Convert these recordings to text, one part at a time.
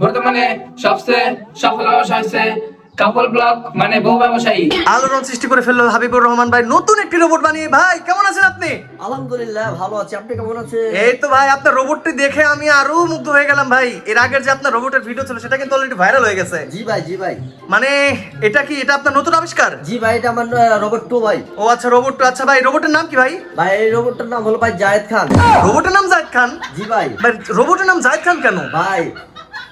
বর্তমানে সবচেয়ে সফল ব্যবসা হচ্ছে কাপল ব্লগ মানে বহু ব্যবসায়ী। আলোড়ন সৃষ্টি করে ফেললো হাবিবুর রহমান ভাই নতুন একটি রোবট বানিয়ে। ভাই কেমন আছেন আপনি? আলহামদুলিল্লাহ ভালো আছি, আপনি কেমন আছেন? এই তো ভাই, আপনার রোবটটি দেখে আমি আরো মুগ্ধ হয়ে গেলাম ভাই। এর আগের যে আপনার রোবটের ভিডিও ছিল সেটা কিন্তু অলরেডি ভাইরাল হয়ে গেছে। জি ভাই মানে এটা কি এটা আপনার নতুন আবিষ্কার? জি ভাই, এটা আমার রোবট টু ভাই। ও আচ্ছা, রোবট। আচ্ছা ভাই, রোবটের নাম কি ভাই? ভাই এই রোবটটার নাম হলো ভাই জায়েদ খান। রোবটের নাম জায়েদ খান? জি ভাই। ভাই রোবটের নাম জায়েদ খান কেন? ভাই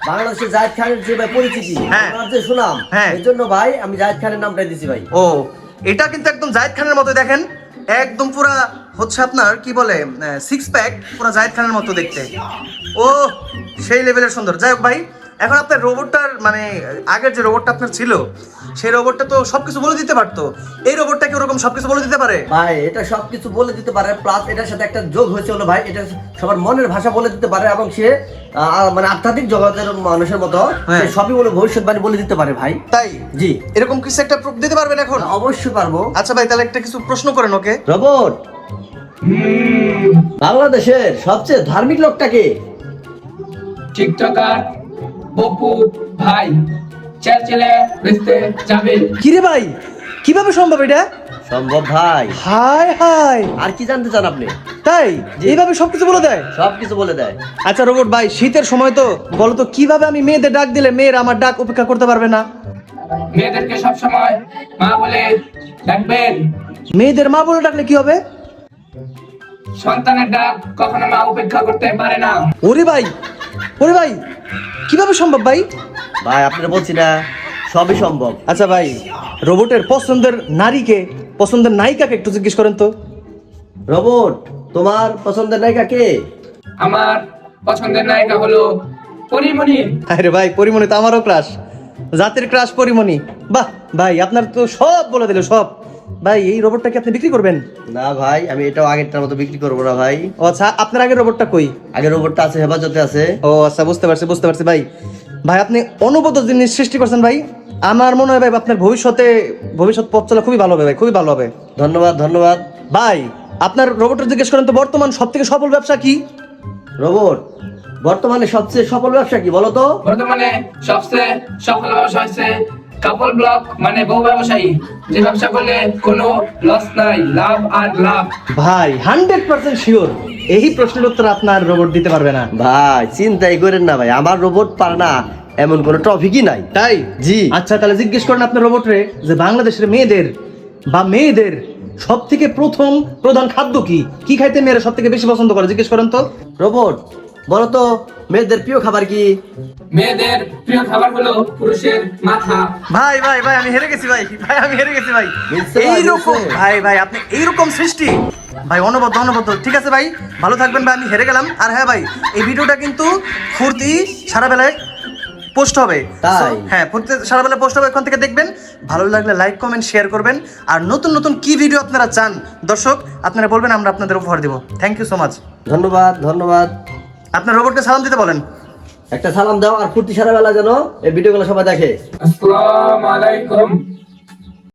বাংলাদেশের জায়েদ খানের যে ভাই পরিচিতি, হ্যাঁ। আপনার যে সুনাম, হ্যাঁ। এর জন্য ভাই আমি জায়েদ খানের নামটা দিয়েছি ভাই। ও, এটা কিন্তু একদম জায়েদ খানের মতো, দেখেন একদম পুরা হচ্ছে আপনার কি বলে সিক্স প্যাক, পুরা জায়েদ খানের মতো দেখতে। ও সেই লেভেলের সুন্দর। যাই হোক ভাই, এখন আপনার রোবটটার মানে আগের যে রোবটটা আপনার ছিল সেই রোবটটা তো সবকিছু বলে দিতে পারতো, এই রোবটটা কি ওরকম সবকিছু বলে দিতে পারে? ভাই এটা সবকিছু বলে দিতে পারে, প্লাস এটার সাথে একটা যোগ হয়েছে হলো ভাই এটা সবার মনের ভাষা বলে দিতে পারে, এবং সে মানে আধ্যাত্মিক জগতের মানুষের মতো হ্যাঁ। সে সবই বলে ভবিষ্যৎবাণী বলে দিতে পারে ভাই। তাই? জি এরকম কিছু একটা proof দিতে পারবেন এখন? অবশ্যই পারবো। আচ্ছা ভাই, তাহলে একটা কিছু প্রশ্ন করেন ওকে। রোবট, বাংলাদেশের সবচেয়ে ধার্মিক লোকটাকে? টিকটকার বপু ভাই চার্চিলে বেচতে যাবে। কিরে ভাই, কিভাবে সম্ভব এটা? সম্ভব ভাই। হাই হাই, আর কি জানতে চান আপনি? তাই এইভাবে সবকিছু বলে দেয়? সবকিছু বলে দেয়। আচ্ছা রোবট ভাই, শীতের সময় তো বলো তো কিভাবে আমি মেয়েদের ডাক দিলে মেয়েরা আমার ডাক উপেক্ষা করতে পারবে না? মেয়েদেরকে সবসময় মা বলে ডাকবেন। মেয়েদের মা বলে ডাকলে কি হবে? সন্তানের ডাক কখনো মা উপেক্ষা করতে পারে না। ওরে ভাই, ওরে ভাই, কিভাবে সম্ভব ভাই? ভাই আপনারা বলছি না, সবই সম্ভব। আচ্ছা ভাই, রোবটের পছন্দের নারীকে, পছন্দের নায়িকাকে একটু জিজ্ঞেস করেন তো। রোবট, তোমার পছন্দের নায়িকা কে? আমার পছন্দের নায়িকা হলো পরিমণি। আরে ভাই, পরিমণি তো আমারও ক্রাশ, জাতির ক্রাশ পরিমণি। বাহ ভাই, আপনার তো সব বলে দিল সব। ভাই এই রোবটটাকে আপনি বিক্রি করবেন? না ভাই, আমি এটাও আগেরটার মতো বিক্রি করবো না ভাই। ও আচ্ছা, আপনার আগের রোবটটা কই? আগের রোবটটা আছে হেফাজতে আছে। ও আচ্ছা, বুঝতে পারছি বুঝতে পারছি ভাই। ভাই আপনি অনুভূত জিনিস সৃষ্টি করছেন ভাই। আমার মনে হয় ভাই আপনার ভবিষ্যৎ পথ চলা খুবই ভালো হবে ভাই, খুবই ভালো হবে। ধন্যবাদ ধন্যবাদ। ভাই আপনার রোবটের জিজ্ঞেস করেন তো, বর্তমান সব থেকে সফল ব্যবসা কি? রোবট, বর্তমানে সবচেয়ে সফল ব্যবসা কি বলো তো? বর্তমানে সবচেয়ে সফল ব্যবসা হচ্ছে কাপল ব্লগ মানে বহু ব্যবসায়ী, যে ব্যবসা করলে কোনো লস নাই, লাভ আর লাভ। ভাই 100% শিওর এই প্রশ্নের উত্তর আপনার রোবট দিতে পারবে না। ভাই চিন্তাই করেন না ভাই, আমার রোবট পারে না এমন কোনো টপিকই নাই। তাই? জি। আচ্ছা তাহলে জিজ্ঞেস করেন আপনার রোবটরে যে বাংলাদেশের মেয়েদের সব থেকে প্রধান খাদ্য কি? কি খাইতে মেয়েরা সব থেকে বেশি পছন্দ করে? জিজ্ঞেস করেন তো। রোবট, বলো তো মেয়েদের প্রিয় খাবার কি? মেয়েদের প্রিয় খাবার হলো পুরুষের মাথা। ভাই ভাই ভাই আমি হেরে গেছি ভাই, ভাই আমি হেরে গেছি ভাই। মিলছে ভাই, এইরকম মিলছে। ভাই ভাই আপনি এইরকম সৃষ্টি ভাই, অনবদ্য। ঠিক আছে ভাই, ভালো থাকবেন ভাই, আমি হেরে গেলাম। আর হ্যাঁ ভাই, এই ভিডিওটা কিন্তু ফুর্তি সারা বেলায় পোস্ট হবে। তাই? So, হ্যাঁ ফুর্তি সারা বেলায় পোস্ট হবে, এখান থেকে দেখবেন। ভালো লাগলে লাইক কমেন্ট শেয়ার করবেন। আর নতুন কি ভিডিও আপনারা চান দর্শক আপনারা বলবেন, আমরা আপনাদের উপহার দিব। Thank you so much. ধন্যবাদ ধন্যবাদ। আপনার রোবটকে সালাম দিতে বলেন। একটা সালাম দাও, আর ফুর্তি সারা বেলা যেন এই ভিডিওগুলো সবাই দেখে। আসসালামু আলাইকুম।